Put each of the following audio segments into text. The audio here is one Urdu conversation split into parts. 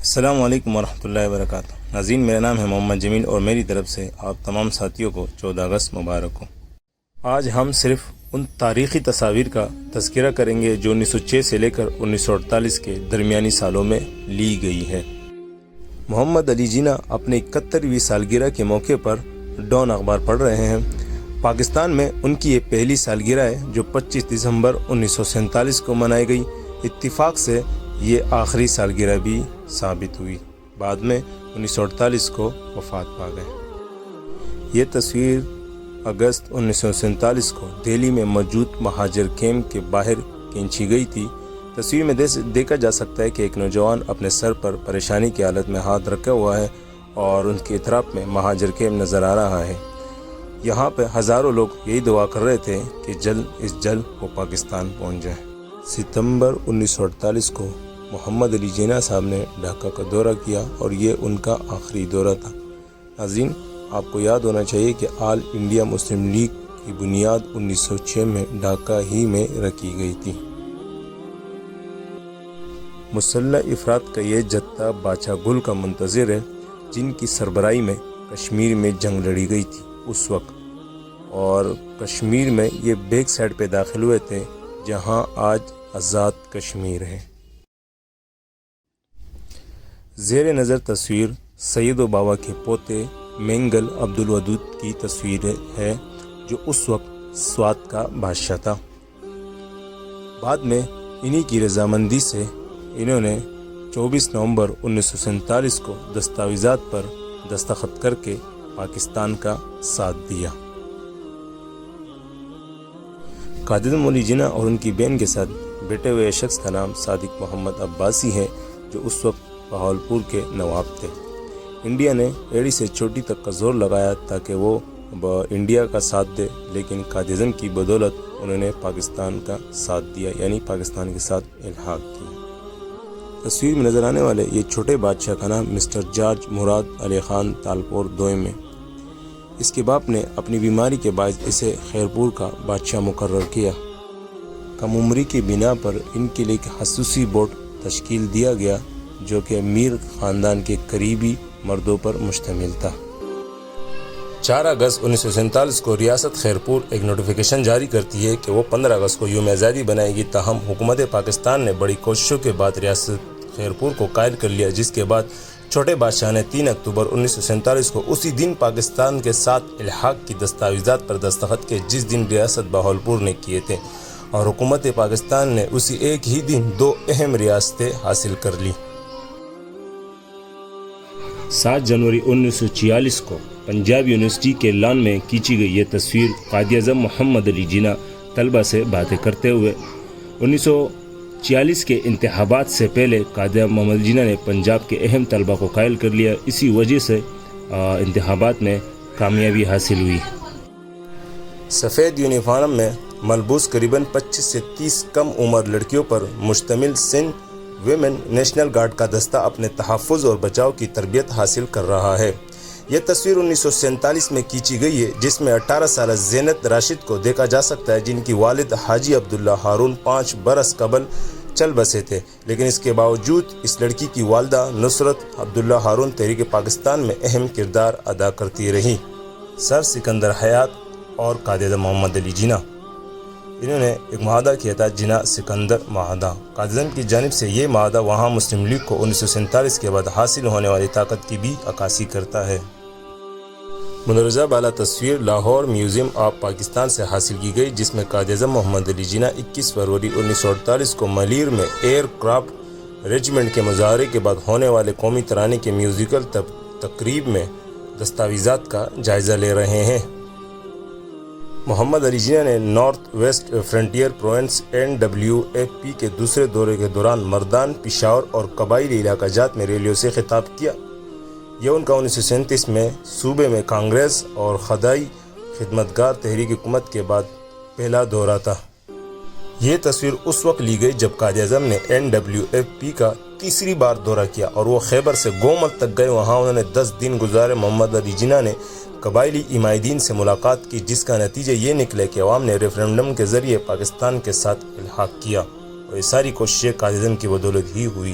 السلام علیکم ورحمۃ اللہ وبرکاتہ۔ ناظرین، میرا نام ہے محمد جمیل اور میری طرف سے آپ تمام ساتھیوں کو 14 اگست مبارک ہو۔ آج ہم صرف ان تاریخی تصاویر کا تذکرہ کریں گے جو 1906 سے لے کر 1948 کے درمیانی سالوں میں لی گئی ہے۔ محمد علی جناح اپنے 71ویں سالگرہ کے موقع پر ڈان اخبار پڑھ رہے ہیں۔ پاکستان میں ان کی یہ پہلی سالگرہ ہے جو 25 دسمبر 1947 کو منائی گئی۔ اتفاق سے یہ آخری سالگرہ بھی ثابت ہوئی۔ بعد میں 1948 کو وفات پا گئے۔ یہ تصویر اگست 1947 کو دہلی میں موجود مہاجر کیمپ کے باہر کھینچی گئی تھی۔ تصویر میں دیکھا جا سکتا ہے کہ ایک نوجوان اپنے سر پر پریشانی کی حالت میں ہاتھ رکھا ہوا ہے اور ان کے اطراف میں مہاجر کیمپ نظر آ رہا ہے۔ یہاں پہ ہزاروں لوگ یہی دعا کر رہے تھے کہ جلد وہ پاکستان پہنچ جائے۔ ستمبر 1948 کو محمد علی جناح صاحب نے ڈھاکہ کا دورہ کیا اور یہ ان کا آخری دورہ تھا۔ ناظرین، آپ کو یاد ہونا چاہیے کہ آل انڈیا مسلم لیگ کی بنیاد 1906 میں ڈھاکہ ہی میں رکھی گئی تھی۔ مسلح افراد کا یہ جتھا باچا گل کا منتظر ہے جن کی سربراہی میں کشمیر میں جنگ لڑی گئی تھی اس وقت، اور کشمیر میں یہ بیک سائڈ پہ داخل ہوئے تھے جہاں آج آزاد کشمیر ہے۔ زیر نظر تصویر سید و بابا کے پوتے مینگل عبدالودود کی تصویر ہے جو اس وقت سوات کا بادشاہ تھا۔ بعد میں انہی کی رضامندی سے انہوں نے 24 نومبر 1947 کو دستاویزات پر دستخط کر کے پاکستان کا ساتھ دیا۔ قائداعظم علی جناح اور ان کی بہن کے ساتھ بیٹے ہوئے شخص کا نام صادق محمد عباسی ہے جو اس وقت بہاولپور کے نواب تھے۔ انڈیا نے ایڑی سے چوٹی تک کا زور لگایا تاکہ وہ انڈیا کا ساتھ دے، لیکن قائداعظم کی بدولت انہوں نے پاکستان کا ساتھ دیا، یعنی پاکستان کے ساتھ الحاق کیا۔ تصویر میں نظر آنے والے یہ چھوٹے بادشاہ کا نام مسٹر جارج مراد علی خان تالپور دوئم ہے۔ اس کے باپ نے اپنی بیماری کے باعث اسے خیرپور کا بادشاہ مقرر کیا۔ کم عمری کی بنا پر ان کے لیے ایک خصوصی بورڈ تشکیل دیا گیا جو کہ میر خاندان کے قریبی مردوں پر مشتمل تھا۔ 4 اگست 1947 کو ریاست خیرپور ایک نوٹیفیکیشن جاری کرتی ہے کہ وہ 15 اگست کو یوم آزادی بنائے گی، تاہم حکومت پاکستان نے بڑی کوششوں کے بعد ریاست خیرپور کو قائل کر لیا، جس کے بعد چھوٹے بادشاہ نے 3 اکتوبر 1947 کو اسی دن پاکستان کے ساتھ الحاق کی دستاویزات پر دستخط کے جس دن ریاست بہاولپور نے کیے تھے، اور حکومت پاکستان نے اسی ایک ہی دن 2 اہم ریاستیں حاصل کر لی۔ 7 جنوری 1946 کو پنجاب یونیورسٹی کے لان میں کھینچی گئی یہ تصویر قائداعظم محمد علی جناح طلبہ سے باتیں کرتے ہوئے۔ 1946 کے انتخابات سے پہلے قائداعظم محمد علی جناح نے پنجاب کے اہم طلبہ کو قائل کر لیا، اسی وجہ سے انتخابات میں کامیابی حاصل ہوئی۔ سفید یونیفارم میں ملبوس قریباً 25 سے 30 کم عمر لڑکیوں پر مشتمل سندھ ویمن نیشنل گارڈ کا دستہ اپنے تحفظ اور بچاؤ کی تربیت حاصل کر رہا ہے۔ یہ تصویر 1947 میں کھینچی گئی ہے جس میں 18 سالہ زینت راشد کو دیکھا جا سکتا ہے جن کی والد حاجی عبداللہ ہارون 5 برس قبل چل بسے تھے، لیکن اس کے باوجود اس لڑکی کی والدہ نصرت عبداللہ ہارون تحریک پاکستان میں اہم کردار ادا کرتی رہی۔ سر سکندر حیات اور قائداعظم محمد علی جناح، انہوں نے ایک معاہدہ کیا تھا جناح سکندر معاہدہ۔ قائداعظم کی جانب سے یہ معاہدہ وہاں مسلم لیگ کو 1947 کے بعد حاصل ہونے والی طاقت کی بھی عکاسی کرتا ہے۔ مندرجہ بالا تصویر لاہور میوزیم آف پاکستان سے حاصل کی گئی جس میں قائداعظم محمد علی جناح 21 فروری 1948 کو ملیر میں ایئر کرافٹ ریجمنٹ کے مظاہرے کے بعد ہونے والے قومی ترانے کے میوزیکل تقریب میں دستاویزات کا جائزہ لے رہے ہیں۔ محمد علی جناح نے north west frontier province NWFP کے دوسرے دورے کے دوران مردان، پشاور اور قبائلی علاقہ جات میں ریلیوں سے خطاب کیا۔ یہ ان کا 1937 میں صوبے میں کانگریس اور خدائی خدمتگار تحریک حکومت کے بعد پہلا دورہ تھا۔ یہ تصویر اس وقت لی گئی جب قائداعظم نے NWFP کا تیسری بار دورہ کیا اور وہ خیبر سے گومل تک گئے۔ وہاں انہوں نے 10 دن گزارے۔ محمد علی جناح نے قبائلی عمائدین سے ملاقات کی جس کا نتیجہ یہ نکلے کہ عوام نے ریفرنڈم کے ذریعے پاکستان کے ساتھ الحاق کیا، اور یہ ساری کوششیں قائداعظم کی بدولت ہی ہوئی۔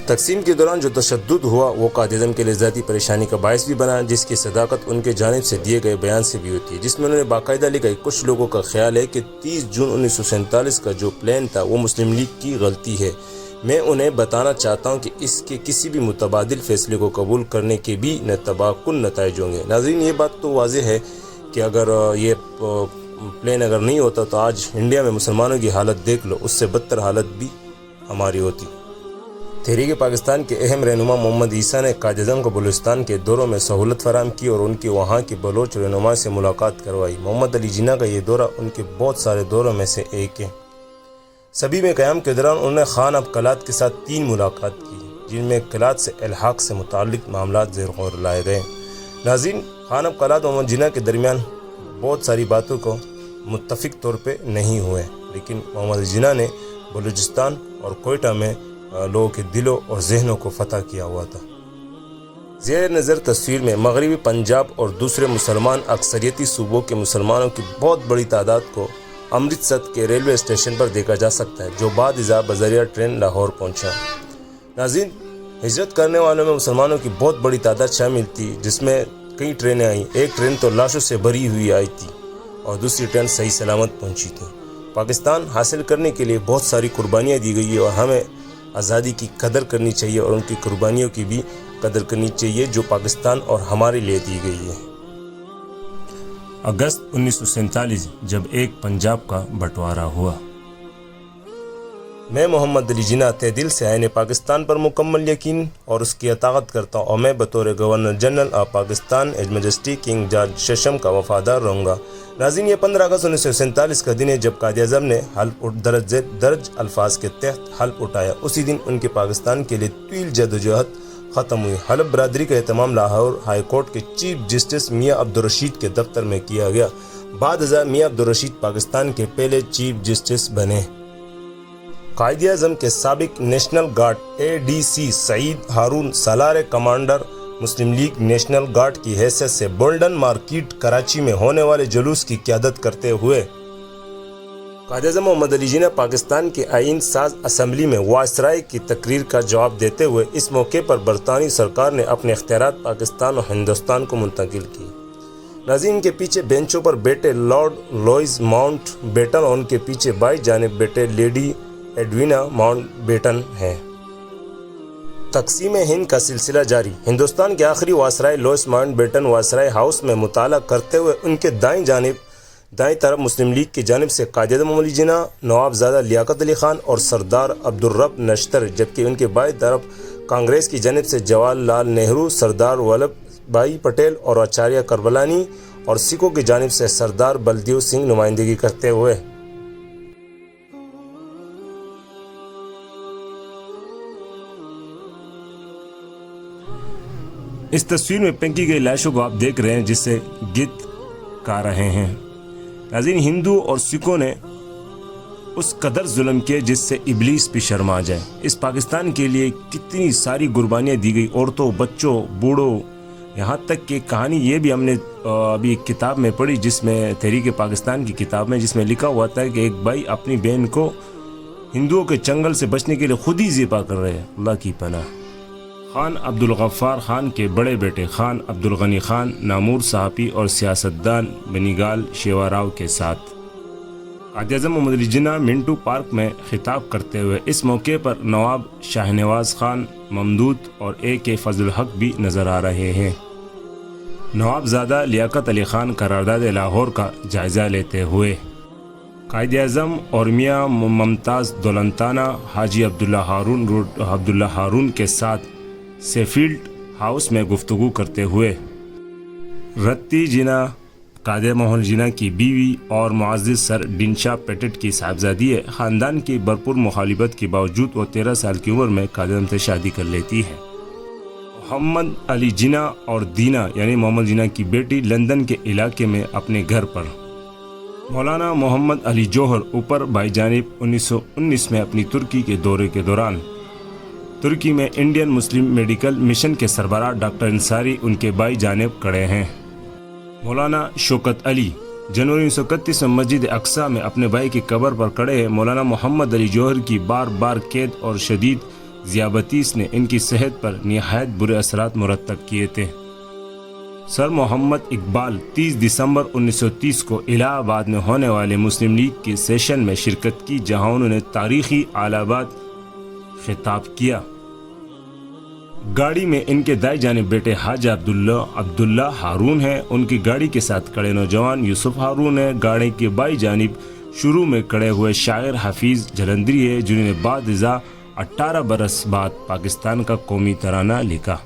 تقسیم کے دوران جو تشدد ہوا وہ قائد-اعظم کے لیے ذاتی پریشانی کا باعث بھی بنا، جس کی صداقت ان کے جانب سے دیے گئے بیان سے بھی ہوتی ہے، جس میں انہوں نے باقاعدہ لکھا ہے کچھ لوگوں کا خیال ہے کہ 30 جون 1947 کا جو پلان تھا وہ مسلم لیگ کی غلطی ہے۔ میں انہیں بتانا چاہتا ہوں کہ اس کے کسی بھی متبادل فیصلے کو قبول کرنے کے بھی تباہ کن نتائج ہوں گے۔ ناظرین، یہ بات تو واضح ہے کہ اگر یہ پلان اگر نہیں ہوتا تو آج انڈیا میں مسلمانوں کی حالت دیکھ لو، اس سے بدتر حالت بھی ہماری ہوتی۔ تحریک پاکستان کے اہم رہنما محمد عیسیٰ نے قائد-اعظم کو بلوچستان کے دوروں میں سہولت فراہم کی اور ان کی وہاں کے بلوچ رہنما سے ملاقات کروائی۔ محمد علی جناح کا یہ دورہ ان کے بہت سارے دوروں میں سے ایک ہے۔ سبھی میں قیام کے دوران انہوں نے خان اب قلات کے ساتھ 3 ملاقات کی، جن میں قلات سے الحاق سے متعلق معاملات زیر غور لائے گئے۔ ناظرین، خان اب قلات اور محمد جناح کے درمیان بہت ساری باتوں کو متفق طور پہ نہیں ہوئے، لیکن محمد علی جناح نے بلوچستان اور کوئٹہ میں لوگوں کے دلوں اور ذہنوں کو فتح کیا ہوا تھا۔ زیر نظر تصویر میں مغربی پنجاب اور دوسرے مسلمان اکثریتی صوبوں کے مسلمانوں کی بہت بڑی تعداد کو امرتسر کے ریلوے اسٹیشن پر دیکھا جا سکتا ہے، جو بعد ازاں بذریعہ ٹرین لاہور پہنچا۔ ناظرین، ہجرت کرنے والوں میں مسلمانوں کی بہت بڑی تعداد شامل تھی، جس میں کئی ٹرینیں آئیں۔ ایک ٹرین تو لاشوں سے بھری ہوئی آئی تھی اور دوسری ٹرین صحیح سلامت پہنچی تھی۔ پاکستان حاصل کرنے کے لیے بہت ساری قربانیاں دی گئی اور ہمیں آزادی کی قدر کرنی چاہیے اور ان کی قربانیوں کی بھی قدر کرنی چاہیے جو پاکستان اور ہمارے لیے دی گئی ہے۔ اگست 1947 جب ایک پنجاب کا بٹوارہ ہوا۔ میں محمد علی جناح تہ دل سے آئین پاکستان پر مکمل یقین اور اس کی اطاعت کرتا ہوں، اور میں بطور گورنر جنرل آف پاکستان ایج میجسٹی کنگ جارج ششم کا وفادار رہوں گا۔ ناظرین، یہ 15 اگست 1947 کا دن ہے جب قائد-اعظم نے حلف درج الفاظ کے تحت حلف اٹھایا۔ اسی دن ان کے پاکستان کے لیے طویل جدوجہد ختم ہوئی۔ حلف برادری کا اہتمام لاہور ہائی کورٹ کے چیف جسٹس میاں عبدالرشید کے دفتر میں کیا گیا۔ بعد ازاں میاں عبدالرشید پاکستان کے پہلے چیف جسٹس بنے۔ قائد-اعظم کے سابق نیشنل گارڈ ADC سعید ہارون سالار کمانڈر مسلم لیگ نیشنل گارڈ کی حیثیت سے بولڈن مارکیٹ کراچی میں ہونے والے جلوس کی قیادت کرتے ہوئے قائد-اعظم محمد علی جناح پاکستان کے آئین ساز اسمبلی میں وائسرائے کی تقریر کا جواب دیتے ہوئے اس موقع پر برطانوی سرکار نے اپنے اختیارات پاکستان اور ہندوستان کو منتقل کی۔ ناظرین، کے پیچھے بینچوں پر بیٹے لارڈ لوئس ماؤنٹ بیٹن اور ان کے پیچھے بائیں جانب بیٹے لیڈی ایڈوینا ماؤنٹ بیٹن ہیں۔ تقسیم ہند کا سلسلہ جاری۔ ہندوستان کے آخری viceroy Louis Mountbatten viceroy house میں مطالعہ کرتے ہوئے ان کے دائیں طرف مسلم لیگ کی جانب سے قائد-اعظم محمد علی جناح، نواب زادہ لیاقت علی خان اور سردار عبدالرب نشتر، جبکہ ان کے بائیں طرف کانگریس کی جانب سے جواہر لال نہرو، سردار ولبھ بھائی پٹیل اور آچاریہ کرپلانی، اور سکھوں کی جانب سے سردار بلدیو سنگھ نمائندگی کرتے ہوئے۔ اس تصویر میں پھینکی گئی لاشوں کو آپ دیکھ رہے ہیں جس سے گیت گا رہے ہیں۔ ناظرین، ہندو اور سکھوں نے اس قدر ظلم کیا جس سے ابلیس بھی شرما جائے۔ اس پاکستان کے لیے کتنی ساری قربانیاں دی گئی، عورتوں، بچوں، بوڑھوں، یہاں تک کہ کہانی یہ بھی ہم نے ابھی ایک کتاب میں پڑھی جس میں تحریک پاکستان کی کتاب میں، جس میں لکھا ہوا تھا کہ ایک بھائی اپنی بہن کو ہندوؤں کے چنگل سے بچنے کے لیے خود ہی ذبح کر رہے ہیں۔ اللہ کی پناہ۔ خان عبدالغفار خان کے بڑے بیٹے خان عبدالغنی خان نامور صحافی اور سیاستدان بنیگال شیوا راؤ کے ساتھ قائد-اعظم محمد علی جناح منٹو پارک میں خطاب کرتے ہوئے اس موقع پر نواب شاہ نواز خان ممدود اور AK فضل الحق بھی نظر آ رہے ہیں۔ نواب زادہ لیاقت علی خان قرارداد لاہور کا جائزہ لیتے ہوئے قائد-اعظم اور میاں ممتاز دولتانہ حاجی عبداللہ ہارون کے ساتھ سیفیلڈ ہاؤس میں گفتگو کرتے ہوئے رتی جناح قائد-اعظم محمد علی جناح کی بیوی اور معزز سر ڈنشا پیٹٹ کی صاحبزادی ہے۔ خاندان کی بھرپور مخالفت کے باوجود وہ 13 سال کی عمر میں قائد-اعظم سے شادی کر لیتی ہے۔ محمد علی جناح اور دینا یعنی محمد جناح کی بیٹی لندن کے علاقے میں اپنے گھر پر مولانا محمد علی جوہر اوپر بھائی جانب 1919 میں اپنی ترکی کے دورے کے دوران ترکی میں انڈین مسلم میڈیکل مشن کے سربراہ ڈاکٹر انصاری ان کے بائیں جانب کھڑے ہیں۔ مولانا شوکت علی جنوری 1931 میں مسجد اقصی میں اپنے بھائی کی قبر پر کھڑے ہیں۔ مولانا محمد علی جوہر کی بار بار قید اور شدید ذیابطیس نے ان کی صحت پر نہایت برے اثرات مرتب کیے تھے۔ سر محمد اقبال 30 دسمبر 1930 کو الہ آباد میں ہونے والے مسلم لیگ کے سیشن میں شرکت کی، جہاں انہوں نے تاریخی آلات خطاب کیا۔ گاڑی میں ان کے دائیں جانب بیٹے حاج عبداللہ ہارون ہیں، ان کی گاڑی کے ساتھ کھڑے نوجوان یوسف ہارون ہیں۔ گاڑی کے بائیں جانب شروع میں کھڑے ہوئے شاعر حفیظ جلندری ہے، جنہوں نے بعد ازاں 18 برس بعد پاکستان کا قومی ترانہ لکھا۔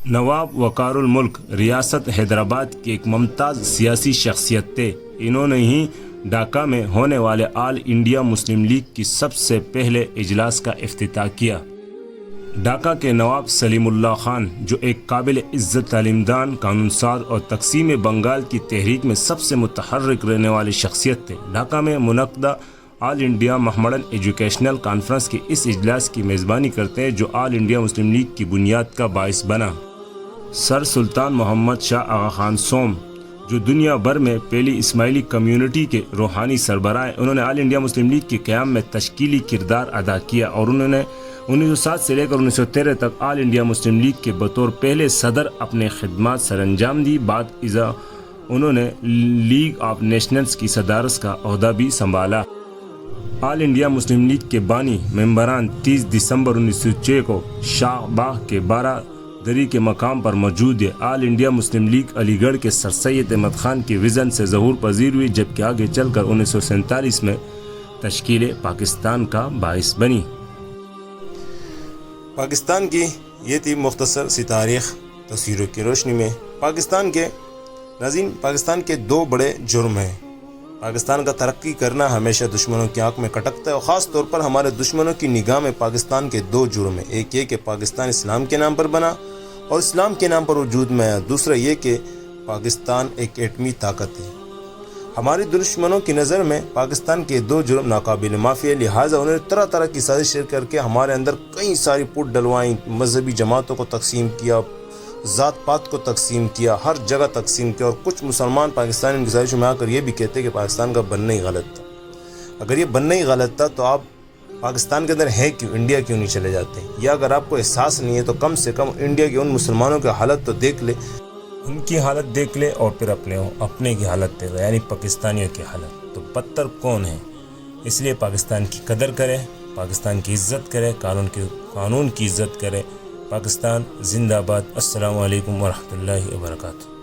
نواب وقار الملک ریاست حیدرآباد کے ایک ممتاز سیاسی شخصیت تھے۔ انہوں نے ہی ڈھاکہ میں ہونے والے آل انڈیا مسلم لیگ کی سب سے پہلے اجلاس کا افتتاح کیا۔ ڈھاکہ کے نواب سلیم اللہ خان، جو ایک قابل عزت تعلیم دان، قانون ساز اور تقسیم بنگال کی تحریک میں سب سے متحرک رہنے والی شخصیت تھے، ڈھاکہ میں منعقدہ آل انڈیا محمدن ایجوکیشنل کانفرنس کے اس اجلاس کی میزبانی کرتے ہیں، جو آل انڈیا مسلم لیگ کی بنیاد کا باعث بنا۔ سر سلطان محمد شاہ آغا خان سوم، جو دنیا بھر میں پہلی اسماعیلی کمیونٹی کے روحانی سربراہ ہیں، انہوں نے آل انڈیا مسلم لیگ کے قیام میں تشکیلی کردار ادا کیا اور انہوں نے 1907 سے لے کر 1913 تک آل انڈیا مسلم لیگ کے بطور پہلے صدر اپنے خدمات سر انجام دی۔ بعد ازاں انہوں نے لیگ آف نیشنز کی صدارت کا عہدہ بھی سنبھالا۔ آل انڈیا مسلم لیگ کے بانی ممبران 30 دسمبر 1906 کو شاہ باغ کے 12 دری کے مقام پر موجود ہے۔ آل انڈیا مسلم لیگ علی گڑھ کے سر سید احمد خان کے وژن سے ظہور پذیر ہوئی، جبکہ آگے چل کر 1947 میں تشکیل پاکستان کا باعث بنی۔ پاکستان کی یہ تھی مختصر سی تاریخ تصویروں کی روشنی میں۔ پاکستان کے 2 بڑے جرم ہیں۔ پاکستان کا ترقی کرنا ہمیشہ دشمنوں کی آنکھ میں کٹکتا ہے، اور خاص طور پر ہمارے دشمنوں کی نگاہ میں پاکستان کے 2 جرم ہیں۔ ایک یہ کہ پاکستان اسلام کے نام پر بنا اور اسلام کے نام پر وجود میں آیا، دوسرا یہ کہ پاکستان ایک ایٹمی طاقت ہے۔ ہماری دشمنوں کی نظر میں پاکستان کے 2 جرم ناقابل معافی ہے، لہٰذا انہوں نے طرح طرح کی سازشیں کر کے ہمارے اندر کئی ساری پٹ ڈلوائیں، مذہبی جماعتوں کو تقسیم کیا، ذات پات کو تقسیم کیا، ہر جگہ تقسیم کیا، اور کچھ مسلمان پاکستانی ان کی سازشوں میں آ کر یہ بھی کہتے کہ پاکستان کا بننا ہی غلط تھا۔ اگر یہ بننا ہی غلط تھا تو آپ پاکستان کے اندر ہیں کیوں، انڈیا کیوں نہیں چلے جاتے؟ یا اگر آپ کو احساس نہیں ہے تو کم سے کم انڈیا کے ان مسلمانوں کی حالت تو دیکھ لے، ان کی حالت دیکھ لے اور پھر اپنے کی حالت دیکھ لے، یعنی پاکستانیوں کی حالت۔ تو بدتر کون ہے؟ اس لیے پاکستان کی قدر کرے، پاکستان کی عزت کرے، قانون کی عزت کرے۔ پاکستان زندہ باد۔ السلام علیکم ورحمۃ اللہ وبرکاتہ۔